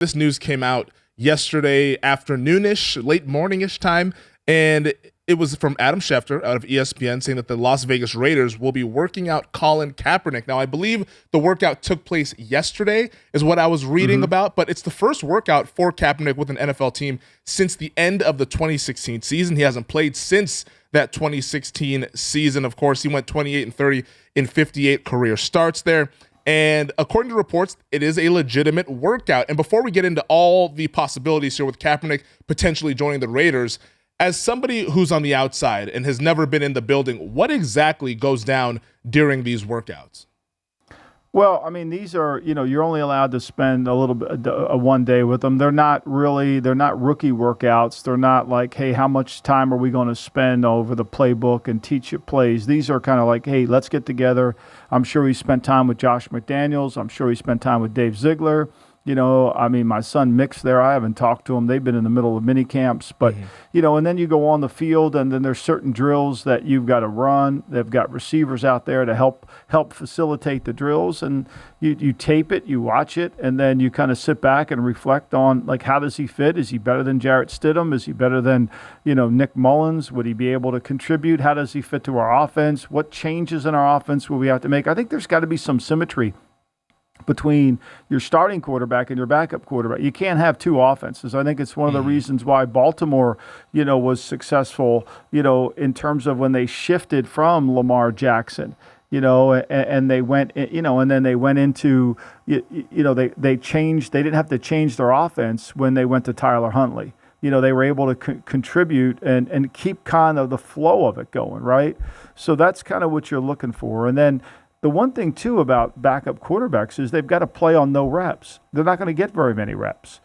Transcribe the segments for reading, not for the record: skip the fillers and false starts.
This news came out yesterday afternoonish, late morningish time, and it was from Adam Schefter out of ESPN saying that the Las Vegas Raiders will be working out Colin Kaepernick. Now, I believe the workout took place yesterday is what I was reading about, but it's the first workout for Kaepernick with an NFL team since the end of the 2016 season. He hasn't played since that 2016 season. Of course, he went 28-30 in 58 career starts there. And according to reports, it is a legitimate workout. And before we get into all the possibilities here with Kaepernick potentially joining the Raiders, as somebody who's on the outside and has never been in the building, what exactly goes down during these workouts? Well, I mean, these are, you're only allowed to spend a little bit, one day with them. They're not rookie workouts. They're not like, hey, how much time are we going to spend over the playbook and teach you plays? These are kind of like, hey, let's get together. I'm sure he spent time with Josh McDaniels. I'm sure he spent time with Dave Ziegler. My son Mick's there. I haven't talked to him. They've been in the middle of mini camps, but, and then you go on the field and then there's certain drills that you've got to run. They've got receivers out there to help facilitate the drills, and you tape it, you watch it, and then you kind of sit back and reflect on, like, how does he fit? Is he better than Jarrett Stidham? Is he better than, Nick Mullins? Would he be able to contribute? How does he fit to our offense? What changes in our offense will we have to make? I think there's got to be some symmetry between your starting quarterback and your backup quarterback. You can't have two offenses. I think it's one of the reasons why Baltimore, was successfed, in terms of when they shifted from Lamar Jackson, and they went, and then they went into, they changed, they didn't have to change their offense when they went to Tyler Huntley. They were able to contribute and keep kind of the flow of it going, right? So that's kind of what you're looking for. And then the one thing, too, about backup quarterbacks is they've got to play on no reps. They're not going to get very many reps.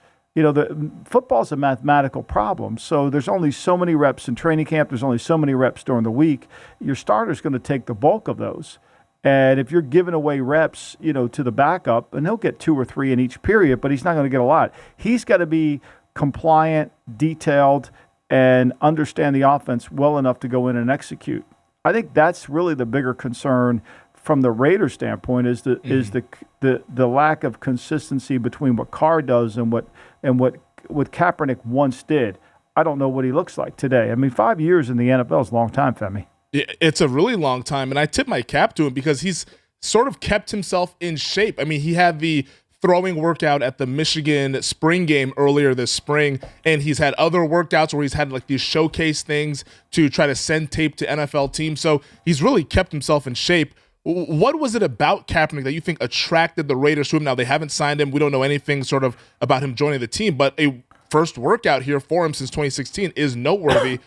Football's a mathematical problem, so there's only so many reps in training camp. There's only so many reps during the week. Your starter's going to take the bulk of those. And if you're giving away reps, to the backup, and he'll get 2 or 3 in each period, but he's not going to get a lot. He's got to be compliant, detailed, and understand the offense well enough to go in and execute. I think that's really the bigger concern from the Raiders standpoint is the lack of consistency between what Carr does and what Kaepernick once did. I don't know what he looks like today. I mean, 5 years in the NFL is a long time, Femi. It's a really long time, and I tip my cap to him because he's sort of kept himself in shape. I mean, he had the throwing workout at the Michigan spring game earlier this spring, and he's had other workouts where he's had like these showcase things to try to send tape to NFL teams. So he's really kept himself in shape. What was it about Kaepernick that you think attracted the Raiders to him? Now, they haven't signed him. We don't know anything sort of about him joining the team, but a first workout here for him since 2016 is noteworthy.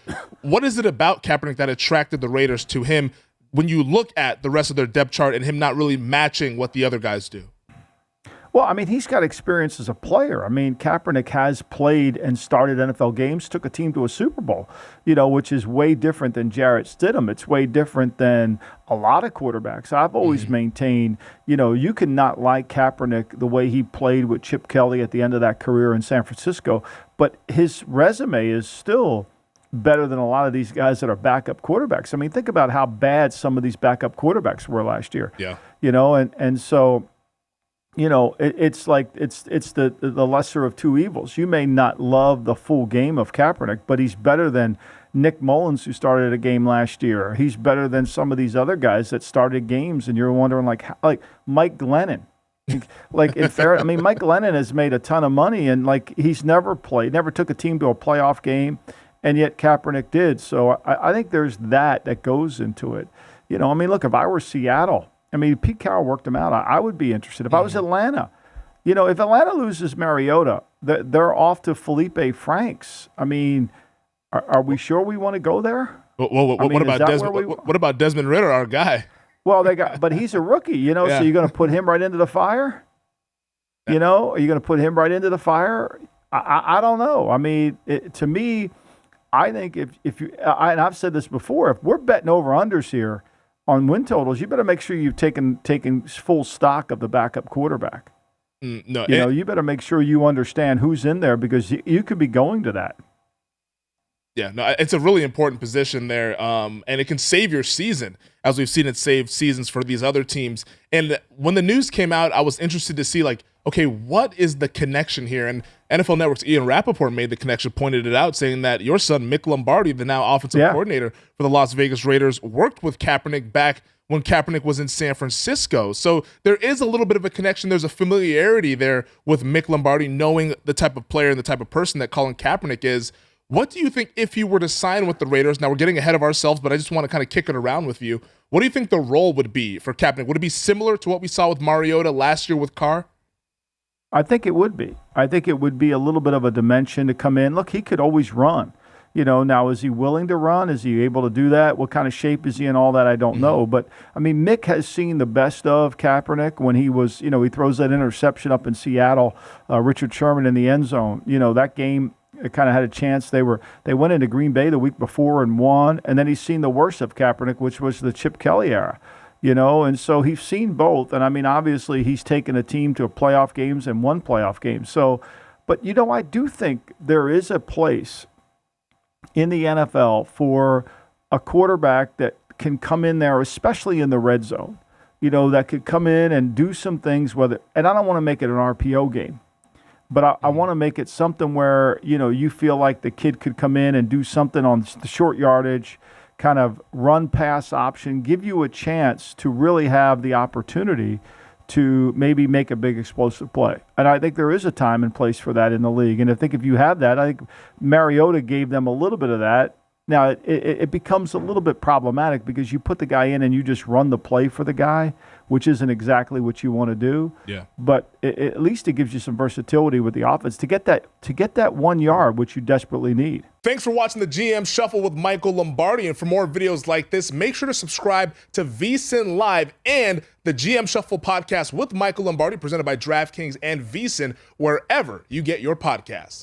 What is it about Kaepernick that attracted the Raiders to him when you look at the rest of their depth chart and him not really matching what the other guys do? Well, I mean, he's got experience as a player. I mean, Kaepernick has played and started NFL games, took a team to a Super Bowl, which is way different than Jarrett Stidham. It's way different than a lot of quarterbacks. I've always maintained, you can not like Kaepernick the way he played with Chip Kelly at the end of that career in San Francisco, but his resume is still better than a lot of these guys that are backup quarterbacks. I mean, think about how bad some of these backup quarterbacks were last year. Yeah. And so it's like it's the lesser of two evils. You may not love the full game of Kaepernick, but he's better than Nick Mullins, who started a game last year. He's better than some of these other guys that started games, and you're wondering, like Mike Glennon. Like, in fair, I mean, Mike Glennon has made a ton of money, and like he's never took a team to a playoff game, and yet Kaepernick did. So I think there's that goes into it. I mean, look, if I were Seattle, I mean, Pete Carroll worked him out. I would be interested. If I was Atlanta, if Atlanta loses Mariota, they're off to Felipe Franks. I mean, are we sure we want to go there? What about Desmond Ridder, our guy? Well, but he's a rookie, So you're going to put him right into the fire? Are you going to put him right into the fire? I don't know. I mean, to me, I think if you and I've said this before, if we're betting over unders here on win totals, you better make sure you've taken full stock of the backup quarterback. You better make sure you understand who's in there because you could be going to that. Yeah, no, it's a really important position there, and it can save your season, as we've seen it save seasons for these other teams. And when the news came out, I was interested to see, like, okay, what is the connection here? And NFL Network's Ian Rappaport made the connection, pointed it out, saying that your son, Mick Lombardi, the now offensive coordinator for the Las Vegas Raiders, worked with Kaepernick back when Kaepernick was in San Francisco. So there is a little bit of a connection. There's a familiarity there with Mick Lombardi, knowing the type of player and the type of person that Colin Kaepernick is. What do you think if he were to sign with the Raiders? Now, we're getting ahead of ourselves, but I just want to kind of kick it around with you. What do you think the role would be for Kaepernick? Would it be similar to what we saw with Mariota last year with Carr? I think it would be. I think it would be a little bit of a dimension to come in. Look, he could always run. Now, is he willing to run? Is he able to do that? What kind of shape is he in? All that I don't know. But, I mean, Mick has seen the best of Kaepernick when he was, he throws that interception up in Seattle, Richard Sherman in the end zone. That game kind of had a chance. They went into Green Bay the week before and won. And then he's seen the worst of Kaepernick, which was the Chip Kelly era. And so he's seen both. And, I mean, obviously he's taken a team to playoff games and won playoff games. So, but, I do think there is a place in the NFL for a quarterback that can come in there, especially in the red zone, that could come in and do some things, and I don't want to make it an RPO game, but I want to make it something where, you feel like the kid could come in and do something on the short yardage, kind of run pass option, give you a chance to really have the opportunity to maybe make a big explosive play. And I think there is a time and place for that in the league. And I think if you have that, I think Mariota gave them a little bit of that. Now, it becomes a little bit problematic because you put the guy in and you just run the play for the guy, which isn't exactly what you want to do. Yeah. But at least it gives you some versatility with the offense to get that 1 yard, which you desperately need. Thanks for watching the GM Shuffle with Michael Lombardi. And for more videos like this, make sure to subscribe to VSiN Live and the GM Shuffle podcast with Michael Lombardi, presented by DraftKings and VSiN, wherever you get your podcasts.